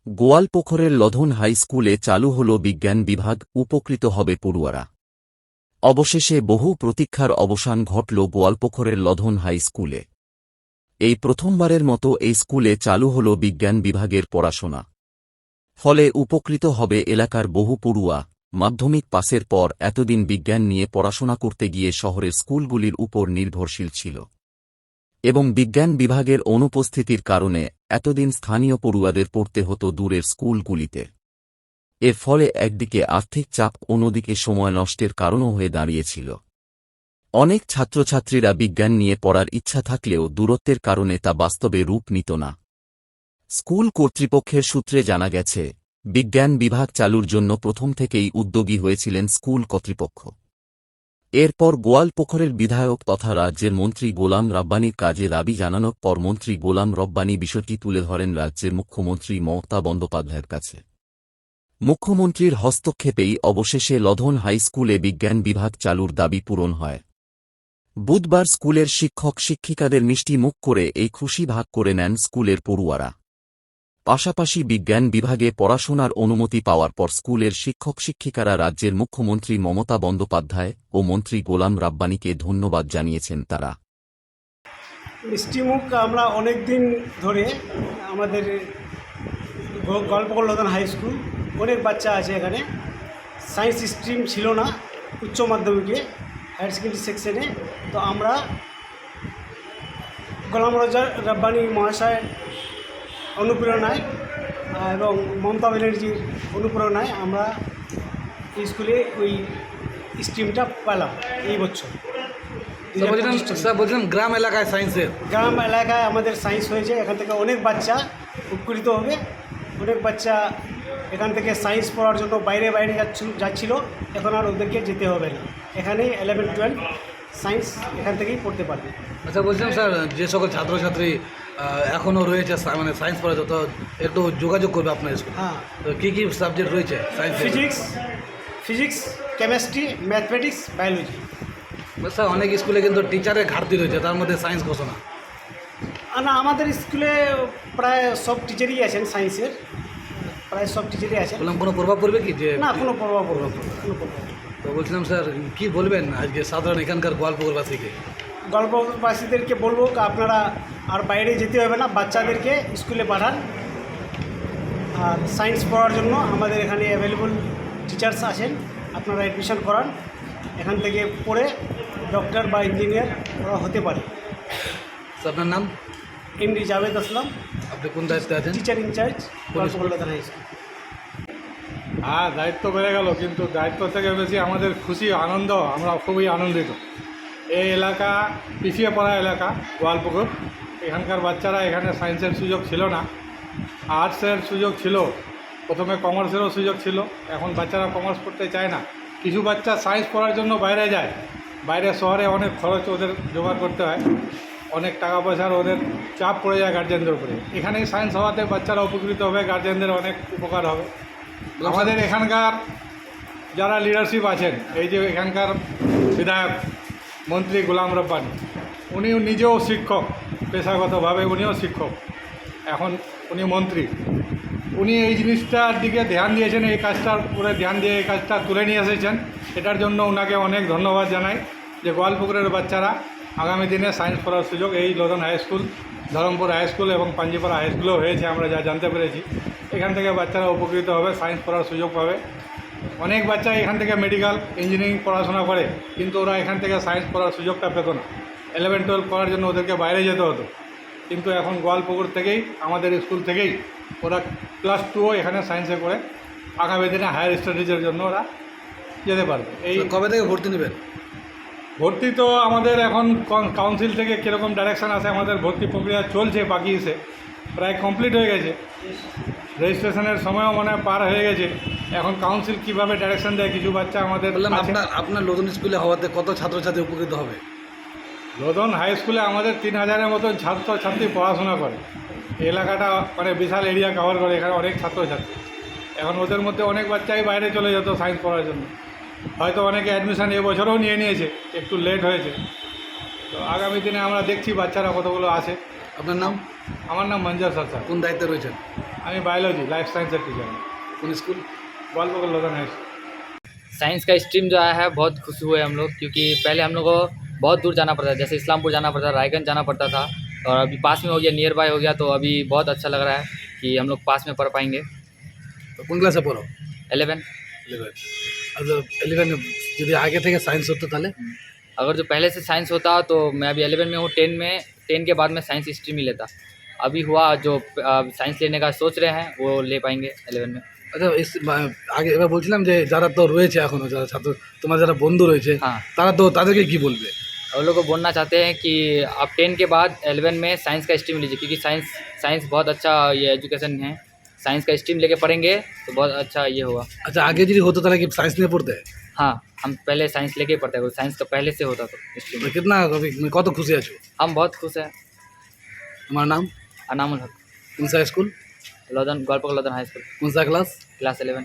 গোয়ালপোখরের লধন high স্কুলে চালু হল বিজ্ঞান বিভাগ, উপকৃত হবে পড়ুয়ারা। অবশেষে বহু প্রতীক্ষার অবসান ঘটল গোয়ালপোখরের লধন হাই স্কুলে। এই প্রথমবারের মতো এই স্কুলে চালু হল বিজ্ঞান বিভাগের পড়াশোনা। ফলে উপকৃত হবে এলাকার বহু পড়ুয়া। মাধ্যমিক পাসের পর এতদিন বিজ্ঞান নিয়ে পড়াশোনা করতে গিয়ে শহরের স্কুলগুলির উপর নির্ভরশীল ছিল এবং বিজ্ঞান বিভাগের অনুপস্থিতির কারণে এতদিন স্থানীয় পড়ুয়াদের পড়তে হতো দূরের স্কুলগুলিতে। এর ফলে একদিকে আর্থিক চাপ, অন্যদিকে সময় নষ্টের কারণও হয়ে দাঁড়িয়েছিল। অনেক ছাত্রছাত্রীরা বিজ্ঞান নিয়ে পড়ার ইচ্ছা থাকলেও দূরত্বের কারণে তা বাস্তবে রূপ নিত না। স্কুল কর্তৃপক্ষের সূত্রে জানা গেছে, বিজ্ঞান বিভাগ চালুর জন্য প্রথম থেকেই উদ্যোগী হয়েছিলেন স্কুল কর্তৃপক্ষ। এরপর গোয়ালপোখরের বিধায়ক তথা রাজ্যের মন্ত্রী গোলাম রাব্বানীর কাজে দাবি জানানোর পর মন্ত্রী গোলাম রব্বানী বিষয়টি তুলে ধরেন রাজ্যের মুখ্যমন্ত্রী মমতা বন্দ্যোপাধ্যায়ের কাছে। মুখ্যমন্ত্রীর হস্তক্ষেপেই অবশেষে লধন হাই স্কুলে বিজ্ঞান বিভাগ চালুর দাবি পূরণ হয়। বুধবার স্কুলের শিক্ষক শিক্ষিকাদের মিষ্টি মুখ করে এই খুশি ভাগ করে নেন স্কুলের পড়ুয়ারা। পাশাপাশি বিজ্ঞান বিভাগে পড়াশোনার অনুমতি পাওয়ার পর স্কুলের শিক্ষক শিক্ষিকারা রাজ্যের মুখ্যমন্ত্রী মমতা বন্দ্যোপাধ্যায় ও মন্ত্রী গোলাম রাব্বানীকে ধন্যবাদ জানিয়েছেন। তারা মিষ্টিমুখ আমরা অনেক দিন ধরে আমাদের গোয়ালপোখর লধন হাই স্কুল, অনেক বাচ্চা আছে এখানে। সায়েন্স স্ট্রিম ছিল না উচ্চ মাধ্যমিকে, হায়ার সেকেন্ডারি সেকশনে। তো আমরা গোলাম রাব্বানী মহাশয়ের অনুপ্রেরণায় এবং মমতা ব্যানার্জির অনুপ্রেরণায় আমরা এই স্কুলে ওই স্ট্রিমটা পেলাম এই বছর। বলছিলাম গ্রাম এলাকায় গ্রাম এলাকায় আমাদের সায়েন্স হয়েছে। এখান থেকে অনেক বাচ্চা উপকৃত হবে। অনেক বাচ্চা এখান থেকে সায়েন্স পড়ার জন্য বাইরে যাচ্ছিল, এখন আর ওদেরকে যেতে হবে না। এখানেই 11-12 সায়েন্স এখান থেকেই পড়তে পারবে। আচ্ছা, বলছিলাম স্যার, যে সকল ছাত্রছাত্রী এখনও রয়েছে মানে সায়েন্স পড়া, তো একটু যোগাযোগ করবে আপনার স্কুল। হ্যাঁ, তো কী কী সাবজেক্ট রয়েছে science? Physics, chemistry, mathematics, biology. Sir, অনেক স্কুলে কিন্তু টিচারের ঘাটতি রয়েছে, তার মধ্যে সায়েন্স ঘোষণা। না, আমাদের স্কুলে প্রায় সব টিচারই আছেন সায়েন্সের, প্রায় সব টিচারই আছেন। বললাম কোনো প্রভাব পড়বে কি? যে না, কোনো প্রভাব পড়বে না। তো বলছিলাম স্যার, কী বলবেন আজকে সাধারণ এখানকার গোয়ালপোখরবাসীকে? গোয়ালপোখরবাসীদেরকে বলবো আপনারা আর বাইরে যেতে হবে না, বাচ্চাদেরকে স্কুলে পাঠান। আর সায়েন্স পড়ার জন্য আমাদের এখানে অ্যাভেলেবল টিচার্স আছেন, আপনারা অ্যাডমিশন করান। এখান থেকে পড়ে ডক্টর বা ইঞ্জিনিয়ার ওরা হতে পারে। আপনার নাম? এমডি জাভেদ আসলাম। আপনি কোন দায়িত্বে আছেন? Teacher incharge, Goalpokhar Lodhan high school. হ্যাঁ, দায়িত্ব বেড়ে গেল, কিন্তু দায়িত্ব থেকে বেশি আমাদের খুশি, আনন্দ। আমরা খুবই আনন্দিত। এই এলাকা পিছিয়ে পড়া এলাকা গোয়ালপোখর। এখানকার বাচ্চারা এখানে সায়েন্সের সুযোগ ছিল না, আর্টসের সুযোগ ছিল, প্রথমে কমার্সেরও সুযোগ ছিল। এখন বাচ্চারা কমার্স পড়তে চায় না। কিছু বাচ্চা সায়েন্স পড়ার জন্য বাইরে যায়, বাইরে শহরে অনেক খরচ ওদের জোগাড় করতে হয়, অনেক টাকা পয়সার ওদের চাপ পড়ে যায় গার্জেনদের উপরে। এখানেই সায়েন্স হওয়াতে বাচ্চারা উপকৃত হবে, গার্জেনদের অনেক উপকার হবে। আমাদের এখানকার যারা লিডারশিপ আছেন, এই যে এখানকার বিধায়ক মন্ত্রী গোলাম রব্বানী, উনিও নিজেও শিক্ষক, পেশাগতভাবে উনিও শিক্ষক, এখন উনি মন্ত্রী। উনি এই জিনিসটার দিকে ধ্যান দিয়েছেন, এই কাজটার উপরে ধ্যান দিয়ে এই কাজটা তুলে নিয়ে এসেছেন। এটার জন্য ওনাকে অনেক ধন্যবাদ জানাই, যে গোয়ালপুকুরের বাচ্চারা আগামী দিনে সায়েন্স পড়ার সুযোগ এই Lodhan high school, Dharampur high school এবং পাঞ্জিপাড়া হাই স্কুলও হয়েছে, আমরা যা জানতে পেরেছি। এখান থেকে বাচ্চারা উপকৃত হবে, সায়েন্স পড়ার সুযোগ পাবে। অনেক বাচ্চা এখান থেকে মেডিকেল ইঞ্জিনিয়ারিং পড়াশোনা করে, কিন্তু ওরা এখান থেকে সায়েন্স পড়ার সুযোগটা পেত না। 11-12 পড়ার জন্য ওদেরকে বাইরে যেতে হতো, কিন্তু এখন গোয়ালপুকুর থেকেই, আমাদের স্কুল থেকেই ওরা ক্লাস 2ও এখানে সায়েন্সে করে আগামী দিনে হায়ার স্টাডিজের জন্য ওরা যেতে পারবে। এই কবে থেকে ভর্তি নেবেন? ভর্তি তো আমাদের এখন কাউন্সিল থেকে কীরকম ডাইরেকশান আসে, আমাদের ভর্তি প্রক্রিয়া চলছে, বাকি এসে প্রায় কমপ্লিট হয়ে গেছে। রেজিস্ট্রেশনের সময়ও মনে হয় পার হয়ে গেছে। এখন কাউন্সিল কীভাবে ডাইরেকশান দেয়, কিছু বাচ্চা আমাদের বললাম, আপনার লধন স্কুলে হওয়াতে কত ছাত্রছাত্রী উপকৃত হবে? লধন হাই স্কুলে আমাদের 3000-এর মতন ছাত্রছাত্রী পড়াশোনা করে। এলাকাটা মানে বিশাল এরিয়া কভার করে, এখানে অনেক ছাত্রছাত্রী। এখন ওদের মধ্যে অনেক বাচ্চাই বাইরে চলে যেত সায়েন্স পড়ার জন্য, হয়তো অনেকে অ্যাডমিশান এবছরও নিয়ে নিয়েছে, একটু লেট হয়েছে। তো আগামী দিনে আমরা দেখছি বাচ্চারা কতগুলো আসে। আপনার নাম? আমার নাম মঞ্জার সরকার। কোন দায়িত্বে রয়েছেন? আমি বায়োলজি লাইফ সায়েন্সের टीचर কোন school? Goalpokhar Lodhan high school. Science का स्ट्रीम जो आया है बहुत खुश हुए हम लोग, क्योंकि पहले हम लोग को बहुत दूर जाना पड़ता था, जैसे इस्लामपुर जाना पड़ता था, रायगंज जाना पड़ता था, और अभी पास में हो गया, नियर बाय हो गया, तो अभी बहुत अच्छा लग रहा है कि हम लोग पास में पढ़ पाएंगे। তো কোন ক্লাসে পড়ো? 11। 11। আচ্ছা 11 যদি আগে থেকে সায়েন্স হতো তাহলে? अगर जो पहले से साइंस होता तो मैं अभी 11 में हूँ, 10 के बाद में साइंस स्ट्रीम ही लेता। अभी हुआ जो साइंस लेने का सोच रहे हैं वो ले पाएंगे 11 में। আচ্ছা আগে এবার বলছিলাম যে যারা তো রয়েছে এখনো, যারা ছাত্র, তোমার যারা বন্ধু রয়েছে, हाँ, তারা তো তাদেরকে কি বলবে? और लोग को बोलना चाहते हैं कि आप 10 के बाद 11 में साइंस का स्ट्रीम लीजिए, क्योंकि साइंस बहुत अच्छा ये एजुकेशन है। साइंस का स्ट्रीम लेके पढ़ेंगे तो बहुत अच्छा ये होगा। আচ্ছা আগে যদি হতো তাহলে কি সায়েন্স নিয়ে পড়তে? हाँ, हम पहले साइंस लेके ही पढ़ते हैं, साइंस का पहले से होता तो स्ट्रीम। তো কিতনা কত খুশি আছো? हम बहुत खुश हैं। তোমার নাম? अनामुल हक, কোন সা school? Goalpokhar Lodhan high school, কোন সা ক্লাস? क्लास 11।